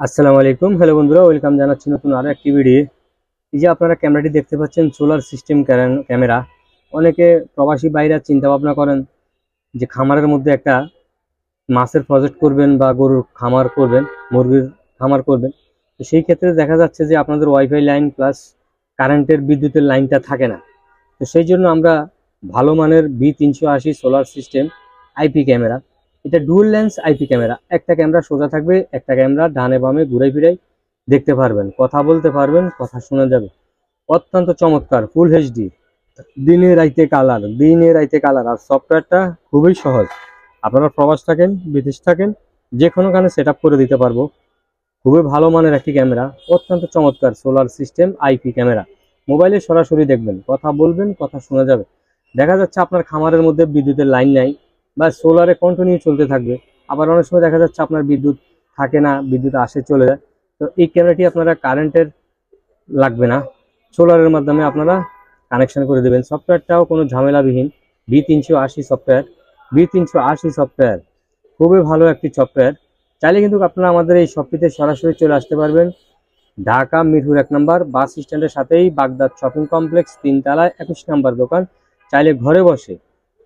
আসসালামু আলাইকুম। হ্যালো বন্ধুরা, ওয়েলকাম জানাচ্ছি নতুন আরো একটি ভিডিও। এই যে আপনারা ক্যামেরাটি দেখতে পাচ্ছেন, সোলার সিস্টেম ক্যামেরা। অনেকে প্রবাসী বাইরে চিন্তা ভাবনা করেন যে খামারের মধ্যে একটা মাছের প্রজেক্ট করবেন বা গরুর খামার করবেন, মুরগির খামার করবেন। তো সেই ক্ষেত্রে দেখা যাচ্ছে যে আপনাদের ওয়াইফাই লাইন প্লাস কারেন্টের বিদ্যুতের লাইনটা থাকে না। তো সেই জন্য আমরা ভালো মানের B380 solar system IP camera, এটা ডুয়াল লেন্স আইপি ক্যামেরা। একটা ক্যামেরা সোজা থাকবে, একটা ক্যামেরা ডানে বামে ঘুরাই ফিরাই দেখতে পারবেন, কথা বলতে পারবেন, কথা শোনা যাবে। অত্যন্ত চমৎকার, ফুল এইচডি, দিনে রাইতে কালার। আর সফটওয়্যারটা খুবই সহজ। আপনারা প্রবাস থাকেন, বিদেশ থাকেন, যে কোনোখানে সেট আপ করে দিতে পারবো। খুবই ভালো মানের একটি ক্যামেরা, অত্যন্ত চমৎকার সোলার সিস্টেম আইপি ক্যামেরা। মোবাইলে সরাসরি দেখবেন, কথা বলবেন, কথা শোনা যাবে। দেখা যাচ্ছে আপনার খামারের মধ্যে বিদ্যুতের লাইন নাই বা সোলারে কন্টিনিউ চলতে থাকবে। আবার অনেক সময় দেখা যাচ্ছে আপনার বিদ্যুৎ থাকে না, বিদ্যুৎ আসে চলে যায়। তো এই ক্যামেরাটি আপনারা কারেন্টের লাগবে না, সোলারের মাধ্যমে আপনারা কানেকশন করে দেবেন। সফটওয়্যারটাও কোনো ঝামেলাবিহীন। বি380 সফটওয়্যার খুবই ভালো একটি সফটওয়্যার। চাইলে কিন্তু আপনারা আমাদের এই শপটিতে সরাসরি চলে আসতে পারবেন। ঢাকা মিরপুর 1 নম্বর বাস স্ট্যান্ডের সাথেই বাগদাদ শপিং কমপ্লেক্স, 3 তলায় 21 নম্বর দোকান। চাইলে ঘরে বসে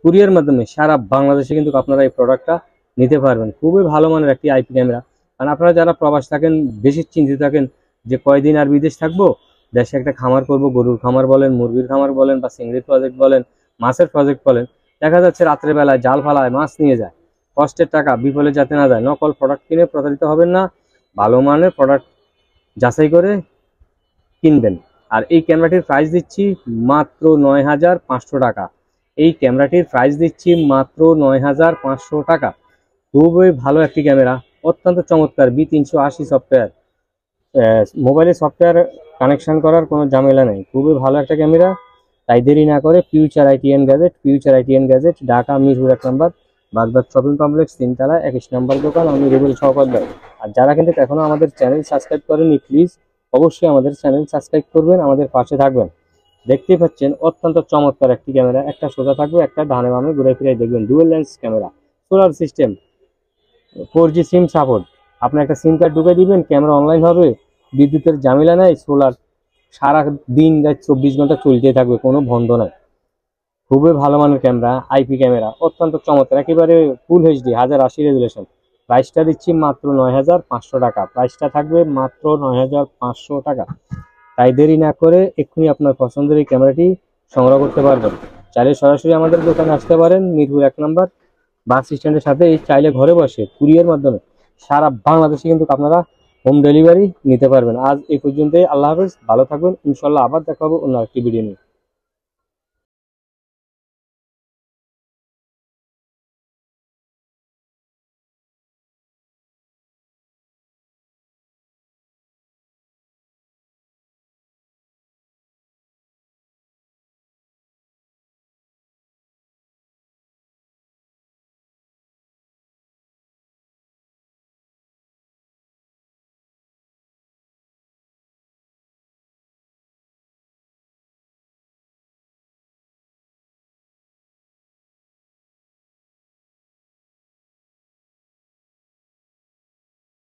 কুরিয়ার মাধ্যমে সারা বাংলাদেশে কিন্তু আপনারা এই প্রোডাক্টটা নিতে পারবেন। খুবই ভালো মানের একটি আইপি ক্যামেরা। কারণ আপনারা যারা প্রবাস থাকেন, বেশি চিন্তিত থাকেন যে কয়দিন আর বিদেশ থাকবো, দেশে একটা খামার করব, গরুর খামার বলেন, মুরগির খামার বলেন, বা চিংড়ির প্রজেক্ট বলেন, মাছের প্রজেক্ট বলেন। দেখা যাচ্ছে রাত্রে বেলায় জাল ফালায় মাছ নিয়ে যায়, কষ্টের টাকা বিফলে যাতে না যায়। নকল প্রোডাক্ট কিনে প্রতারিত হবেন না, ভালো মানের প্রোডাক্ট যাচাই করে কিনবেন। আর এই ক্যামেরাটির প্রাইস দিচ্ছি মাত্র 9,500 টাকা। এই ক্যামেরাটির প্রাইস দিচ্ছি মাত্র 9,500 টাকা। খুবই ভালো একটি ক্যামেরা, অত্যন্ত চমৎকার। B380 সফটওয়্যার, মোবাইলে সফটওয়্যার কানেকশন করার কোনো ঝামেলা নেই। খুবই ভালো একটা ক্যামেরা। তাই দেরি না করে future ITN gadget, Dhaka Mirpur 1 নম্বর বাগদাদ শপিং কমপ্লেক্স, 3 তলায় 21 নম্বর দোকান। আমি রেবেল শওকত ভাই। আর যারা কিন্তু এখনো আমাদের চ্যানেল সাবস্ক্রাইব করেনি, প্লিজ অবশ্যই আমাদের চ্যানেল সাবস্ক্রাইব করবেন, আমাদের পাশে থাকবেন। দেখতেই পাচ্ছেন অত্যন্ত চমৎকার একটি ক্যামেরা। একটা সোজা থাকবে, একটা ডানে বামে ঘুরে ফিরে দেখবেন। Dual lens camera, solar system, 4G সিম সাপোর্ট। আপনি একটা সিম কার্ড ঢুকে দিবেন, ক্যামেরা অনলাইন হবে, বিদ্যুতের ঝামেলা নাই। সোলার সারা দিন রাত 24 ঘন্টা চলতে থাকবে, কোনো বন্ধ নাই। খুবই ভালো মানের ক্যামেরা, আইপি ক্যামেরা, অত্যন্ত চমৎকার, একেবারে ফুল এইচডি, 1080 রেজুলেশন। প্রাইসটা দিচ্ছি মাত্র 9,500 টাকা। প্রাইসটা থাকবে মাত্র 9,500 টাকা। তাই দেরি না করে এক্ষুনি আপনার পছন্দের এই ক্যামেরাটি সংগ্রহ করতে পারবেন। চাইলে সরাসরি আমাদের দোকানে আসতে পারেন, মিরপুর 1 নম্বর বাস স্ট্যান্ডের সাথে। চাইলে ঘরে বসে কুরিয়ার মাধ্যমে সারা বাংলাদেশে কিন্তু আপনারা হোম ডেলিভারি নিতে পারবেন। আজ এই পর্যন্তই, আল্লাহ হাফেজ, ভালো থাকবেন। ইনশাল্লাহ আবার দেখা হবে অন্য একটি ভিডিও নিয়ে।